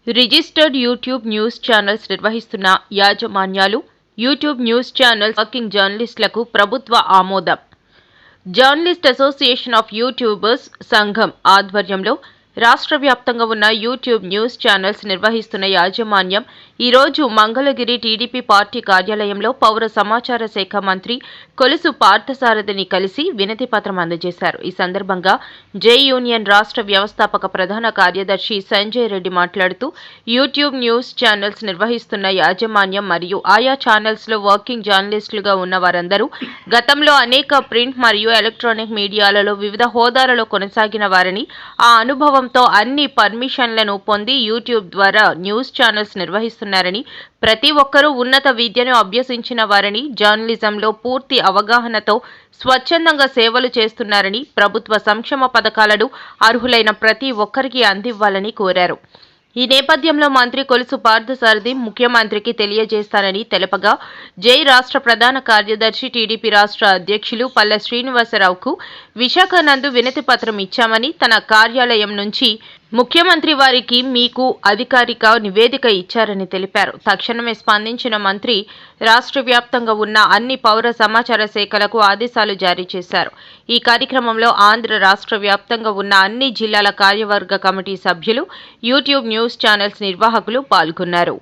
Registered YouTube news channels నిర్వహిస్తున్న యాజమాన్యాలు, YouTube news channels working జర్నలిస్టులకు ప్రభుత్వ ఆమోదం. జర్నలిస్ట్ అసోసియేషన్ ఆఫ్ యూట్యూబర్స్ సంఘం ఆధ్వర్యంలో రాష్ట్ర వ్యాప్తంగా ఉన్న యూట్యూబ్ న్యూస్ ఛానల్స్ నిర్వహిస్తున్న యాజమాన్యం ఈరోజు మంగళగిరి టీడీపీ పార్టీ కార్యాలయంలో పౌర సమాచార శాఖ మంత్రి కొలుసు పార్థసారథిని కలిసి వినతి పత్రం అందజేశారు. ఈ సందర్భంగా జై యూనియన్ రాష్ట్ర వ్యవస్థాపక ప్రధాన కార్యదర్శి సంజయ్ రెడ్డి మాట్లాడుతూ యూట్యూబ్ న్యూస్ ఛానల్స్ నిర్వహిస్తున్న యాజమాన్యం మరియు ఆయా ఛానల్స్లో వర్కింగ్ జర్నలిస్టులుగా ఉన్న వారందరూ గతంలో అనేక ప్రింట్ మరియు ఎలక్ట్రానిక్ మీడియాలలో వివిధ హోదాలలో కొనసాగిన వారని, ఆ అనుభవంతో అన్ని పర్మిషన్లను పొంది యూట్యూబ్ ద్వారా న్యూస్ ఛానల్స్ నిర్వహిస్తున్నారని, ప్రతి ఒక్కరూ ఉన్నత విద్యను అభ్యసించిన వారని, జర్నలిజంలో పూర్తి అవగాహనతో స్వచ్ఛందంగా సేవలు చేస్తున్నారని, ప్రభుత్వ సంక్షేమ పథకాలను అర్హులైన ప్రతి ఒక్కరికి అందివ్వాలని కోరారు. ఈ నేపథ్యంలో మంత్రి కొలుసు పార్థసారథి ముఖ్యమంత్రికి తెలియజేస్తానని తెలపగా, జై రాష్ట్ర ప్రధాన కార్యదర్శి టీడీపీ రాష్ట్ర అధ్యక్షులు పల్ల శ్రీనివాసరావుకు విశాఖ నందు వినతి పత్రం ఇచ్చామని, తన కార్యాలయం నుంచి ముఖ్యమంత్రి వారికి మీకు అధికారిక నివేదిక ఇచ్చారని తెలిపారు. తక్షణమే స్పందించిన మంత్రి రాష్ట్ర వ్యాప్తంగా ఉన్న అన్ని పౌర సమాచార శాఖలకు ఆదేశాలు జారీ చేశారు. ఈ కార్యక్రమంలో ఆంధ్ర రాష్ట్ర వ్యాప్తంగా ఉన్న అన్ని జిల్లాల కార్యవర్గ కమిటీ సభ్యులు, యూట్యూబ్ న్యూస్ ఛానల్స్ నిర్వాహకులు పాల్గొన్నారు.